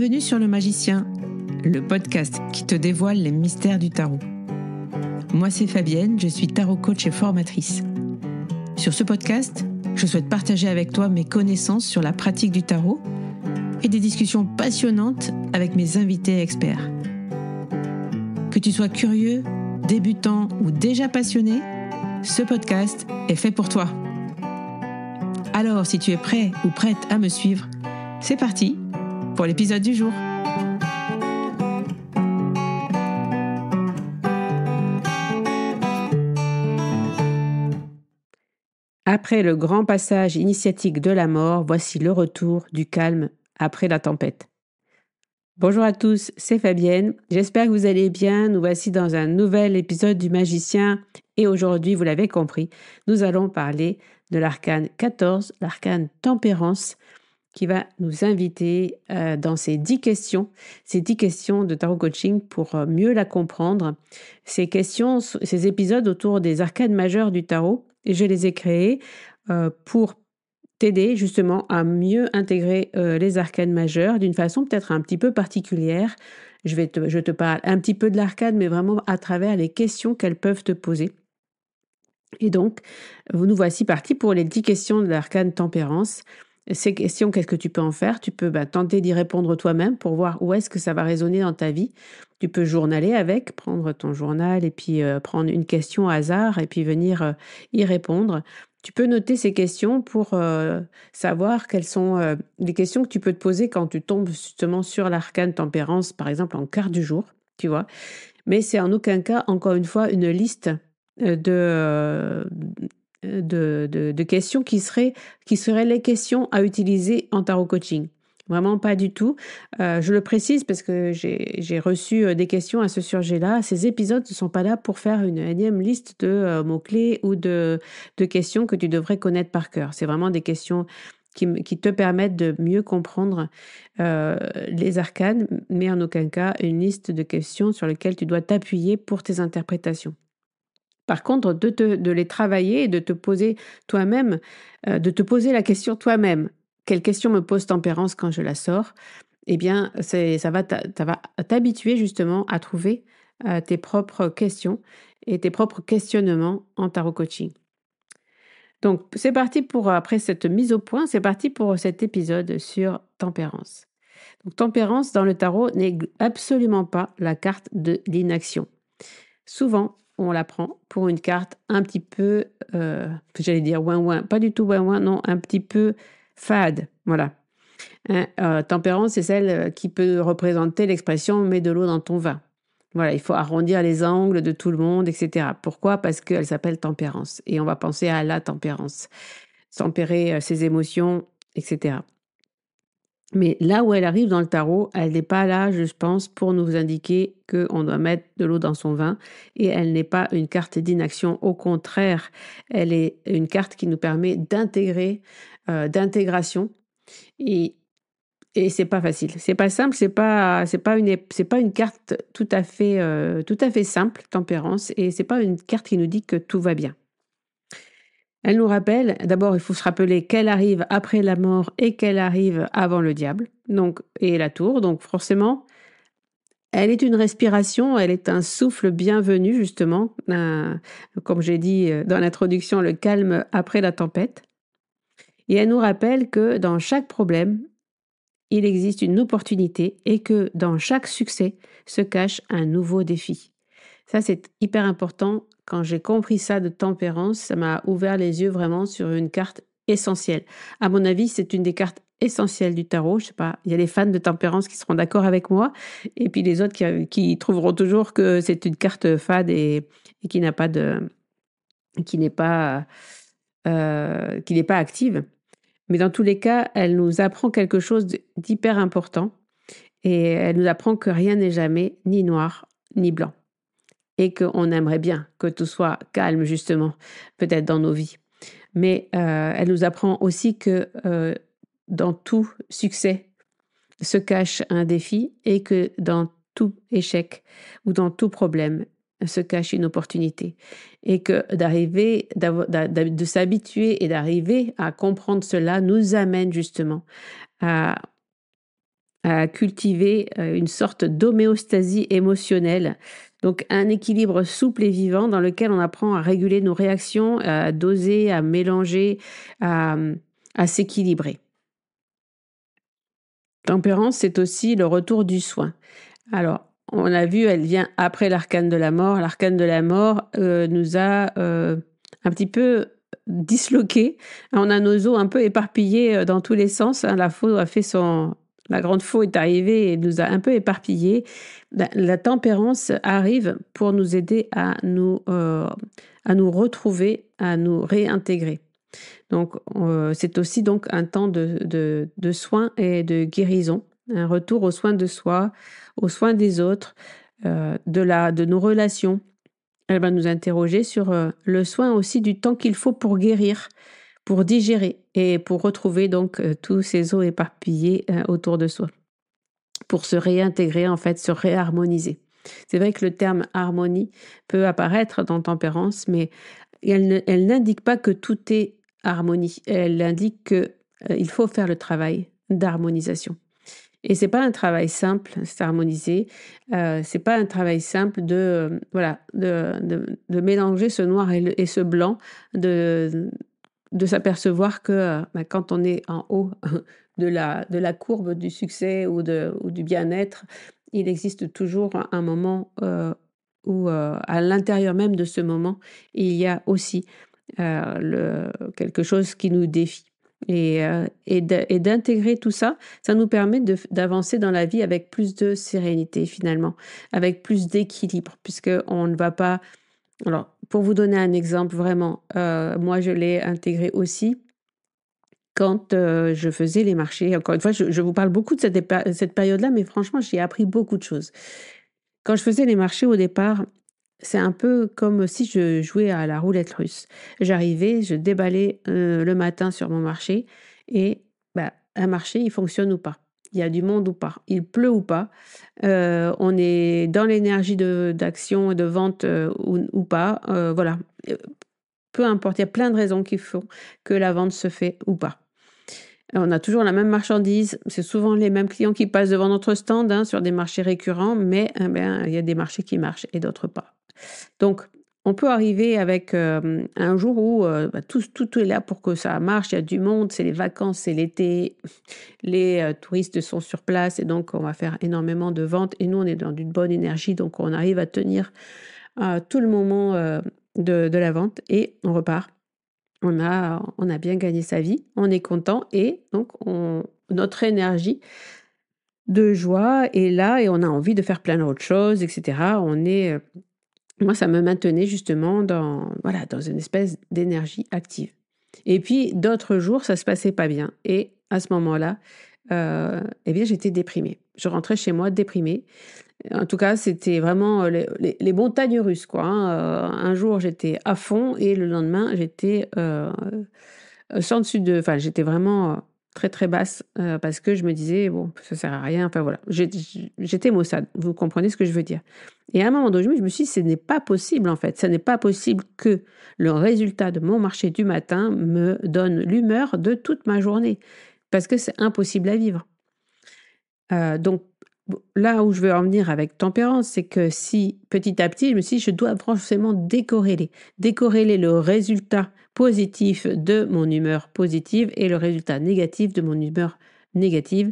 Bienvenue sur Le Magicien, le podcast qui te dévoile les mystères du tarot. Moi, c'est Fabienne, je suis tarot coach et formatrice. Sur ce podcast, je souhaite partager avec toi mes connaissances sur la pratique du tarot et des discussions passionnantes avec mes invités experts. Que tu sois curieux, débutant ou déjà passionné, ce podcast est fait pour toi. Alors, si tu es prêt ou prête à me suivre, c'est parti pour l'épisode du jour. Après le grand passage initiatique de la mort, voici le retour du calme après la tempête. Bonjour à tous, c'est Fabienne. J'espère que vous allez bien. Nous voici dans un nouvel épisode du Magicien. Et aujourd'hui, vous l'avez compris, nous allons parler de l'arcane 14, l'arcane Tempérance, qui va nous inviter dans ces 10 questions de tarot coaching pour mieux la comprendre. Ces épisodes autour des arcanes majeures du tarot, et je les ai créés pour t'aider justement à mieux intégrer les arcanes majeures d'une façon peut-être un petit peu particulière. Je te parle un petit peu de l'arcane, mais vraiment à travers les questions qu'elles peuvent te poser. Et donc, nous voici partis pour les 10 questions de l'arcane Tempérance. Ces questions, qu'est-ce que tu peux en faire? Tu peux tenter d'y répondre toi-même pour voir où est-ce que ça va résonner dans ta vie. Tu peux journaler avec, prendre ton journal et puis prendre une question au hasard et puis venir y répondre. Tu peux noter ces questions pour savoir quelles sont les questions que tu peux te poser quand tu tombes justement sur l'arcane Tempérance, par exemple en quart du jour, tu vois. Mais c'est en aucun cas, encore une fois, une liste de questions qui seraient les questions à utiliser en tarot coaching. Vraiment pas du tout. Je le précise parce que j'ai reçu des questions à ce sujet-là. Ces épisodes ne sont pas là pour faire une énième liste de mots-clés ou de questions que tu devrais connaître par cœur. C'est vraiment des questions qui te permettent de mieux comprendre les arcanes, mais en aucun cas une liste de questions sur lesquelles tu dois t'appuyer pour tes interprétations. Par contre, de les travailler et de te poser toi-même, de te poser la question toi-même. Quelle question me pose Tempérance quand je la sors? Eh bien, ça va t'habituer justement à trouver tes propres questions et tes propres questionnements en tarot coaching. Donc, c'est parti après cette mise au point, c'est parti pour cet épisode sur Tempérance. Donc, Tempérance dans le tarot n'est absolument pas la carte de l'inaction. Souvent, on la prend pour une carte un petit peu, j'allais dire ouin-ouin, pas du tout ouin-ouin, non, un petit peu fade, voilà. Tempérance, c'est celle qui peut représenter l'expression « mets de l'eau dans ton vin ». Voilà, il faut arrondir les angles de tout le monde, etc. Pourquoi? Parce qu'elle s'appelle Tempérance et on va penser à la tempérance, tempérer ses émotions, etc. Mais là où elle arrive dans le tarot, elle n'est pas là, je pense, pour nous indiquer qu'on doit mettre de l'eau dans son vin. Et elle n'est pas une carte d'inaction. Au contraire, elle est une carte qui nous permet d'intégration. Et c'est pas facile. C'est pas simple. C'est pas une carte tout à fait simple, Tempérance. Et c'est pas une carte qui nous dit que tout va bien. Elle nous rappelle, d'abord, il faut se rappeler qu'elle arrive après la mort et qu'elle arrive avant le diable, et la tour. Donc, forcément, elle est une respiration, elle est un souffle bienvenu, justement. Comme j'ai dit dans l'introduction, le calme après la tempête. Et elle nous rappelle que dans chaque problème, il existe une opportunité et que dans chaque succès se cache un nouveau défi. Ça, c'est hyper important. Quand j'ai compris ça de Tempérance, ça m'a ouvert les yeux vraiment sur une carte essentielle. À mon avis, c'est une des cartes essentielles du tarot. Je sais pas, il y a les fans de Tempérance qui seront d'accord avec moi, et puis les autres qui trouveront toujours que c'est une carte fade et qui n'a pas qui n'est pas active. Mais dans tous les cas, elle nous apprend quelque chose d'hyper important et elle nous apprend que rien n'est jamais ni noir ni blanc. Et qu'on aimerait bien que tout soit calme, justement, peut-être dans nos vies. Mais elle nous apprend aussi que dans tout succès se cache un défi et que dans tout échec ou dans tout problème se cache une opportunité. Et que de s'habituer et d'arriver à comprendre cela nous amène justement à à cultiver une sorte d'homéostasie émotionnelle. Donc un équilibre souple et vivant dans lequel on apprend à réguler nos réactions, à doser, à mélanger, à, à s'équilibrer. Tempérance, c'est aussi le retour du soin. Alors, on a vu, elle vient après l'arcane de la mort. L'arcane de la mort nous a un petit peu disloqués. On a nos os un peu éparpillés dans tous les sens, hein. La faux a fait son... La grande faux est arrivée et nous a un peu éparpillés. La tempérance arrive pour nous aider à nous retrouver, à nous réintégrer. Donc, c'est aussi donc un temps de soins et de guérison, un retour aux soins de soi, aux soins des autres, de nos relations. Elle va nous interroger sur le soin aussi du temps qu'il faut pour guérir, pour digérer et pour retrouver donc tous ces os éparpillés autour de soi, pour se réintégrer en fait, se réharmoniser. C'est vrai que le terme harmonie peut apparaître dans tempérance, mais elle n'indique pas que tout est harmonie. Elle indique qu'il faut faire le travail d'harmonisation. Et c'est pas un travail simple, s'harmoniser. C'est pas un travail simple de mélanger ce noir et ce blanc, de s'apercevoir que quand on est en haut de la courbe du succès ou du bien-être, il existe toujours un moment où, à l'intérieur même de ce moment, il y a aussi quelque chose qui nous défie. Et d'intégrer tout ça, ça nous permet d'avancer dans la vie avec plus de sérénité finalement, avec plus d'équilibre, puisqu'on ne va pas... Alors, pour vous donner un exemple vraiment, moi je l'ai intégré aussi quand je faisais les marchés. Encore une fois, je vous parle beaucoup de cette période-là, mais franchement, j'y ai appris beaucoup de choses. Quand je faisais les marchés au départ, c'est un peu comme si je jouais à la roulette russe. J'arrivais, je déballais le matin sur mon marché et un marché, il fonctionne ou pas. Il y a du monde ou pas. Il pleut ou pas. On est dans l'énergie d'action et de vente ou pas. Voilà. Peu importe, il y a plein de raisons qui font que la vente se fait ou pas. On a toujours la même marchandise. C'est souvent les mêmes clients qui passent devant notre stand sur des marchés récurrents, mais il y a des marchés qui marchent et d'autres pas. Donc, on peut arriver avec un jour où tout est là pour que ça marche. Il y a du monde, c'est les vacances, c'est l'été. Les touristes sont sur place et donc on va faire énormément de ventes. Et nous, on est dans une bonne énergie, donc on arrive à tenir tout le moment de la vente et on repart. On a bien gagné sa vie, on est content et donc notre énergie de joie est là et on a envie de faire plein d'autres choses, etc. Moi, ça me maintenait justement dans une espèce d'énergie active. Et puis, d'autres jours, ça se passait pas bien. Et à ce moment-là, j'étais déprimée. Je rentrais chez moi déprimée. En tout cas, c'était vraiment les montagnes russes, quoi, hein. Un jour, j'étais à fond et le lendemain, j'étais j'étais vraiment très très basse parce que je me disais bon, ça sert à rien. Enfin voilà, j'étais maussade. Vous comprenez ce que je veux dire? Et à un moment donné, je me suis dit, ce n'est pas possible en fait. Ce n'est pas possible que le résultat de mon marché du matin me donne l'humeur de toute ma journée parce que c'est impossible à vivre. Donc là où je veux en venir avec tempérance, c'est que si petit à petit, je me suis dit, je dois forcément décorréler le résultat positif de mon humeur positive et le résultat négatif de mon humeur négative.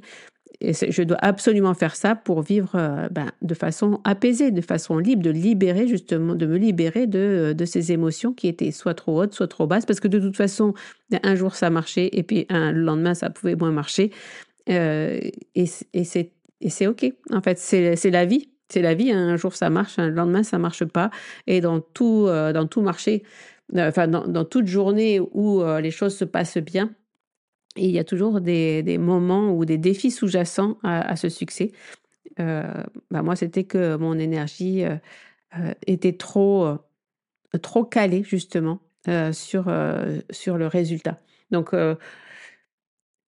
Et je dois absolument faire ça pour vivre de façon apaisée, de façon libre, de me libérer de ces émotions qui étaient soit trop hautes, soit trop basses, parce que de toute façon, un jour ça marchait et puis le lendemain ça pouvait moins marcher. Et c'est OK. En fait, c'est la vie. C'est la vie. Un jour, ça marche, le lendemain, ça marche pas. Et dans tout marché, dans toute journée où les choses se passent bien, il y a toujours des moments ou des défis sous-jacents à ce succès. Moi, c'était que mon énergie était trop calée, justement, sur le résultat. Donc,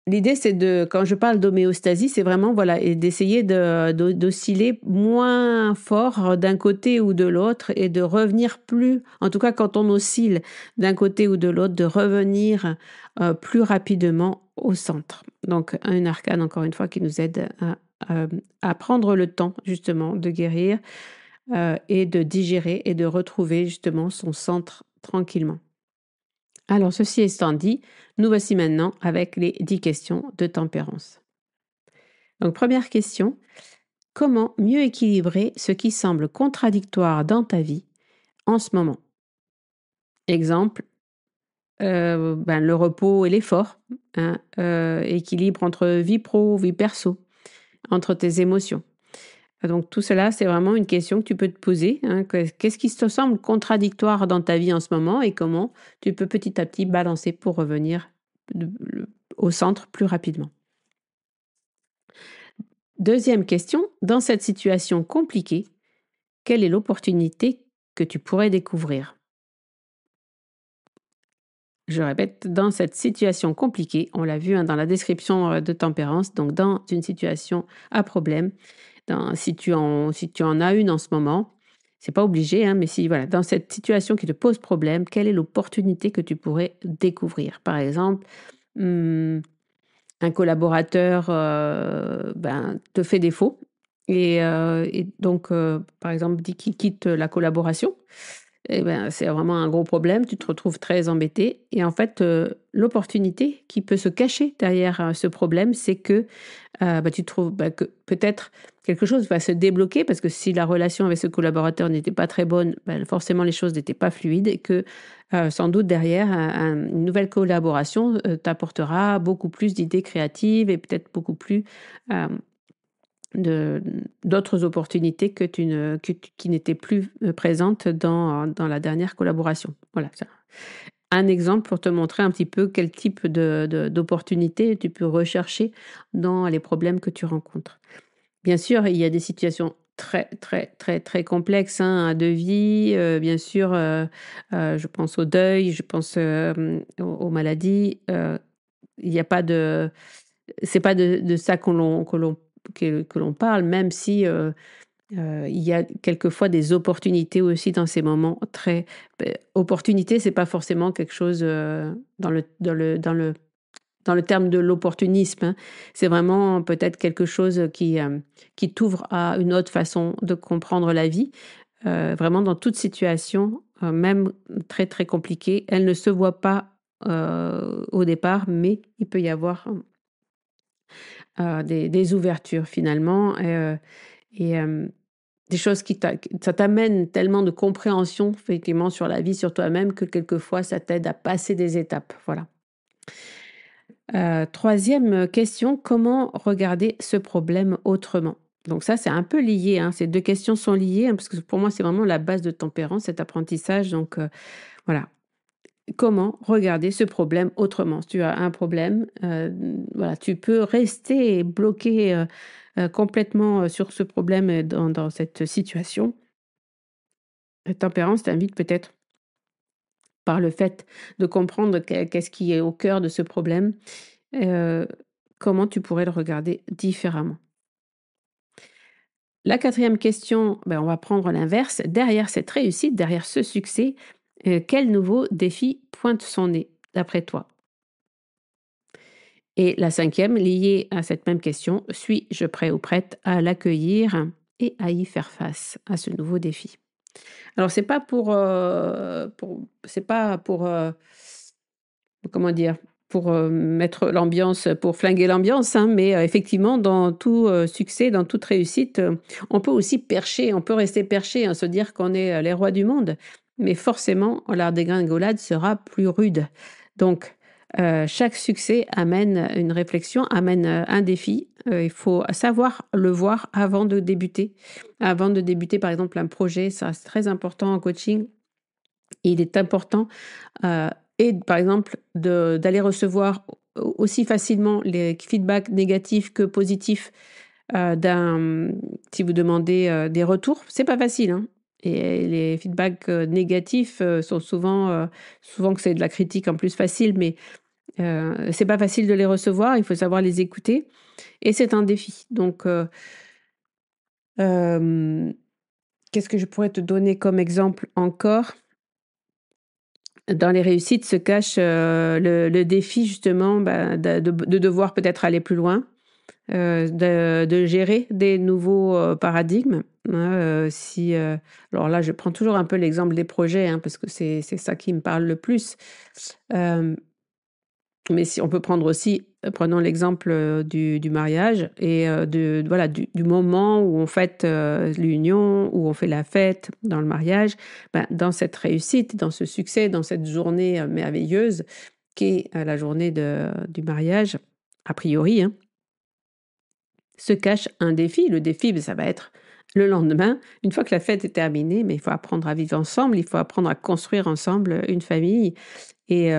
l'idée, c'est quand je parle d'homéostasie, c'est vraiment et d'essayer d'osciller moins fort d'un côté ou de l'autre et de revenir plus, en tout cas quand on oscille d'un côté ou de l'autre, de revenir plus rapidement au centre. Donc un arcane, encore une fois, qui nous aide à prendre le temps justement de guérir et de digérer et de retrouver justement son centre tranquillement. Alors, ceci étant dit, nous voici maintenant avec les 10 questions de tempérance. Donc, première question, comment mieux équilibrer ce qui semble contradictoire dans ta vie en ce moment? Exemple, le repos et l'effort, hein, équilibre entre vie pro, vie perso, entre tes émotions. Donc tout cela, c'est vraiment une question que tu peux te poser, hein, qu'est-ce qui te semble contradictoire dans ta vie en ce moment et comment tu peux petit à petit balancer pour revenir au centre plus rapidement. Deuxième question, dans cette situation compliquée, quelle est l'opportunité que tu pourrais découvrir? Je répète, dans cette situation compliquée, on l'a vu, hein, dans la description de tempérance, donc dans une situation à problème, si tu en as une en ce moment, c'est pas obligé, hein, mais si voilà, dans cette situation qui te pose problème, quelle est l'opportunité que tu pourrais découvrir? Par exemple, mmh, un collaborateur, te fait défaut et donc par exemple, dit qu'il quitte la collaboration. Eh ben, c'est vraiment un gros problème, tu te retrouves très embêté et en fait, l'opportunité qui peut se cacher derrière, ce problème, c'est que, tu trouves, que peut-être quelque chose va se débloquer parce que si la relation avec ce collaborateur n'était pas très bonne, forcément les choses n'étaient pas fluides et que, sans doute derrière une nouvelle collaboration, t'apportera beaucoup plus d'idées créatives et peut-être beaucoup plus, hem de d'autres opportunités que tu ne que tu qui n'étaient plus, présentes dans la dernière collaboration. Voilà, c'est un exemple pour te montrer un petit peu quel type d'opportunités tu peux rechercher dans les problèmes que tu rencontres. Bien sûr, il y a des situations très, très, très, très complexes, hein, de vie, bien sûr, je pense au deuil, je pense, aux maladies, il y a pas de c'est pas de ça que l'on parle, même si, il y a quelquefois des opportunités aussi dans ces moments très opportunité, c'est pas forcément quelque chose, dans le terme de l'opportunisme, hein. C'est vraiment peut-être quelque chose qui t'ouvre à une autre façon de comprendre la vie. Vraiment dans toute situation, même très, très compliquée, elle ne se voit pas, au départ, mais il peut y avoir des ouvertures finalement et des choses ça t'amène tellement de compréhension effectivement sur la vie, sur toi-même que quelquefois ça t'aide à passer des étapes, voilà. 3e question, comment regarder ce problème autrement? Donc ça, c'est un peu lié, hein, ces 2 questions sont liées, hein, parce que pour moi, c'est vraiment la base de tempérance, cet apprentissage donc voilà. Comment regarder ce problème autrement? Si tu as un problème, voilà, tu peux rester bloqué, complètement, sur ce problème et dans cette situation. Tempérance t'invite peut-être, par le fait de comprendre qu'est-ce qui est au cœur de ce problème, heu, comment tu pourrais le regarder différemment? La 4e question, on va prendre l'inverse. Derrière cette réussite, derrière ce succès, quel nouveau défi pointe son nez, d'après toi? Et la 5e, liée à cette même question, suis-je prêt ou prête à l'accueillir et à y faire face, à ce nouveau défi? Alors c'est pas pour, comment dire? Pour, mettre l'ambiance, pour flinguer l'ambiance, hein, mais, effectivement dans tout, succès, dans toute réussite, on peut aussi percher, on peut rester perché, hein, se dire qu'on est, les rois du monde, mais forcément la dégringolade sera plus rude. Donc, chaque succès amène une réflexion, amène, un défi, il faut savoir le voir avant de débuter. Avant de débuter par exemple un projet, ça c'est très important en coaching. Il est important, heu et par exemple d'aller recevoir aussi facilement les feedbacks négatifs que positifs, si vous demandez, des retours, c'est pas facile, hein et les feedbacks, négatifs, sont souvent que c'est de la critique en plus facile, mais c'est pas facile de les recevoir, il faut savoir les écouter et c'est un défi donc hem, qu'est-ce que je pourrais te donner comme exemple encore? Dans les réussites se cache, le défi justement, de devoir peut-être aller plus loin, de gérer des nouveaux paradigmes, hein, alors là, je prends toujours un peu l'exemple des projets, hein, parce que c'est ça qui me parle le plus. Euh, mais si on peut prendre aussi, prenons l'exemple du mariage et voilà, du moment où on fête l'union, où on fait la fête dans le mariage, ben, dans cette réussite, dans ce succès, dans cette journée merveilleuse qui est la journée du mariage, a priori, hein, se cache un défi. Le défi, ben, ça va être le lendemain, une fois que la fête est terminée, mais il faut apprendre à vivre ensemble, il faut apprendre à construire ensemble une famille. Et,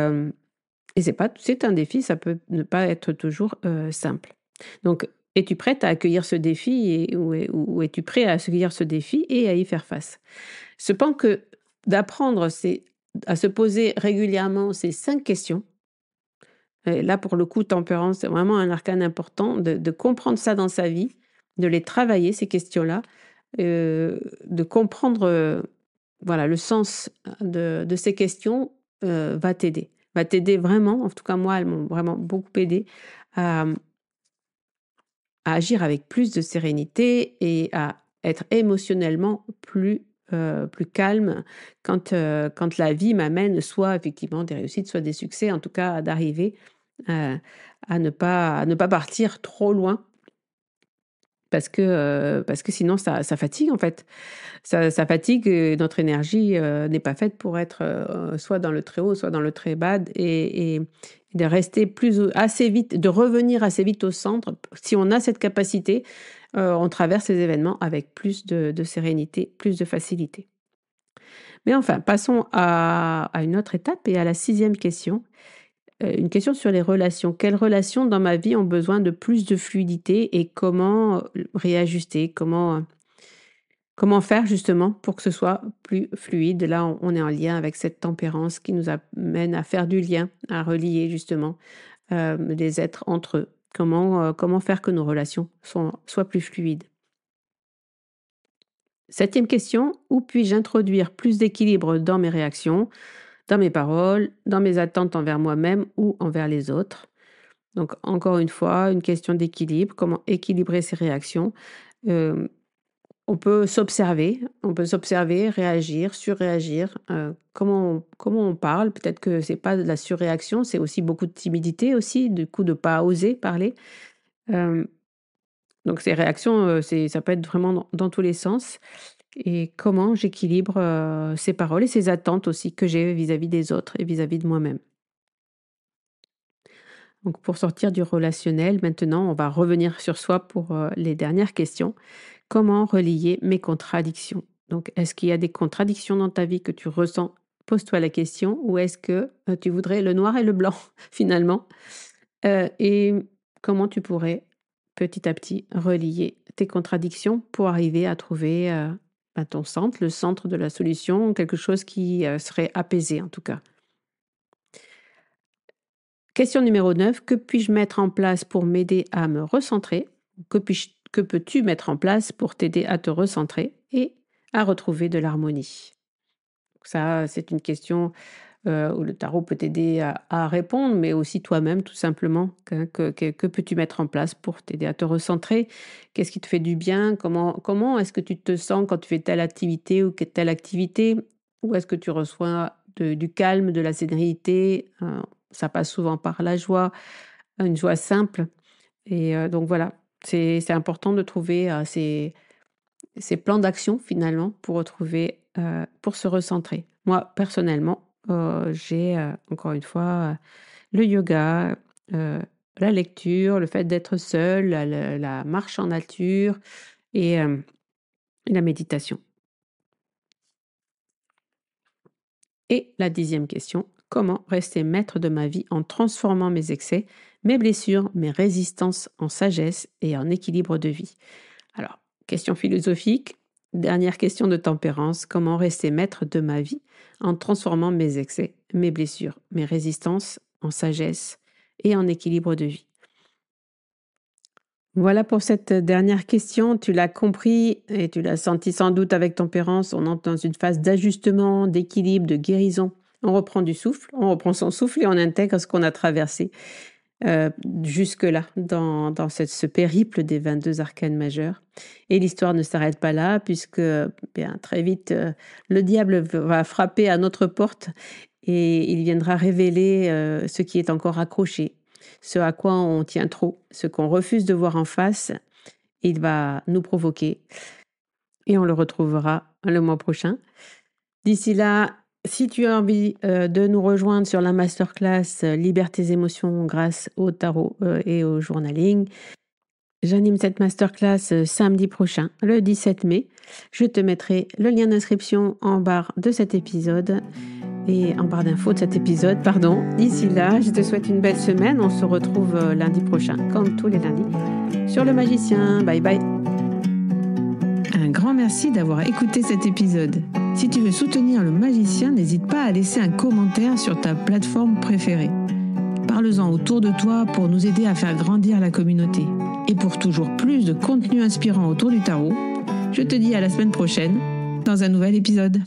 c'est un défi, ça peut ne pas être toujours simple. Donc, es-tu prête à accueillir ce défi ou es-tu prêt à accueillir ce défi et à y faire face? Je pense que d'apprendre à se poser régulièrement ces 5 questions, et là pour le coup, tempérance, c'est vraiment un arcane important, de comprendre ça dans sa vie, de les travailler, ces questions-là, de comprendre voilà, le sens de ces questions va t'aider. Va t'aider vraiment, en tout cas moi, elles m'ont vraiment beaucoup aidé à, à agir avec plus de sérénité et à être émotionnellement plus calme quand la vie m'amène soit effectivement des réussites, soit des succès, en tout cas d'arriver euh, à ne pas partir trop loin parce que sinon ça fatigue en fait. Ça fatigue et notre énergie n'est pas faite pour être soit dans le très haut, soit dans le très bas et de rester assez vite, de revenir assez vite au centre. Si on a cette capacité, on traverse ces événements avec plus de sérénité, plus de facilité. Mais enfin, passons à une autre étape et à la 6e question. Une question sur les relations. Quelles relations dans ma vie ont besoin de plus de fluidité et comment réajuster, comment faire justement pour que ce soit plus fluide? Là, on est en lien avec cette tempérance qui nous amène à faire du lien, à relier justement les êtres entre eux. Comment faire que nos relations soient plus fluides? 7e question, où puis-je introduire plus d'équilibre dans mes réactions, dans mes paroles, dans mes attentes envers moi-même ou envers les autres? Donc encore une fois, une question d'équilibre, comment équilibrer ses réactions? Euh, on peut s'observer, réagir, surréagir. Comment on parle, peut-être que c'est pas de la surréaction, c'est aussi beaucoup de timidité aussi, du coup de pas oser parler. Euh, donc ces réactions, ça peut être vraiment dans tous les sens. Et comment j'équilibre ces paroles et ces attentes aussi que j'ai vis-à-vis des autres et vis-à-vis de moi-même. Donc pour sortir du relationnel, maintenant, on va revenir sur soi pour les dernières questions. Comment relier mes contradictions? Donc, est-ce qu'il y a des contradictions dans ta vie que tu ressens? Pose-toi la question. Ou est-ce que tu voudrais le noir et le blanc, finalement? Et comment tu pourrais, petit à petit, relier tes contradictions pour arriver à trouver ton centre, le centre de la solution, quelque chose qui serait apaisé, en tout cas. Question numéro 9. Que puis-je mettre en place pour m'aider à me recentrer? Que peux-tu mettre en place pour t'aider à te recentrer et à retrouver de l'harmonie? Ça, c'est une question où le tarot peut t'aider à répondre, mais aussi toi-même, tout simplement. Que peux-tu mettre en place pour t'aider à te recentrer? Qu'est-ce qui te fait du bien? Comment est-ce que tu te sens quand tu fais telle activité ou telle activité? Où est-ce que tu reçois du calme, de la sérénité? Ça passe souvent par la joie, une joie simple. Et donc voilà, c'est important de trouver ces plans d'action finalement pour se recentrer. Moi, personnellement, j'ai encore une fois le yoga, euh, la lecture, le fait d'être seule, la marche en nature et la méditation. Et la 10e question, comment rester maître de ma vie en transformant mes excès, mes blessures, mes résistances en sagesse et en équilibre de vie? Alors, question philosophique, dernière question de tempérance, comment rester maître de ma vie en transformant mes excès, mes blessures, mes résistances en sagesse et en équilibre de vie? Voilà pour cette dernière question. Tu l'as compris et tu l'as senti sans doute avec tempérance. On entre dans une phase d'ajustement, d'équilibre, de guérison. On reprend du souffle, on reprend son souffle et on intègre ce qu'on a traversé. jusque-là dans ce périple des 22 arcanes majeures. Et l'histoire ne s'arrête pas là puisque bien, très vite, le diable va frapper à notre porte et il viendra révéler ce qui est encore accroché, ce à quoi on tient trop, ce qu'on refuse de voir en face. Il va nous provoquer et on le retrouvera le mois prochain. D'ici là, si tu as envie de nous rejoindre sur la masterclass Libère tes émotions grâce au tarot et au journaling, j'anime cette masterclass samedi prochain, le 17 mai. Je te mettrai le lien d'inscription en barre de cet épisode et en barre d'infos de cet épisode, pardon. D'ici là, je te souhaite une belle semaine. On se retrouve lundi prochain, comme tous les lundis, sur Le Magicien. Bye bye. Un grand merci d'avoir écouté cet épisode. Si tu veux soutenir Le Magicien, n'hésite pas à laisser un commentaire sur ta plateforme préférée. Parle-en autour de toi pour nous aider à faire grandir la communauté. Et pour toujours plus de contenu inspirant autour du tarot, je te dis à la semaine prochaine dans un nouvel épisode.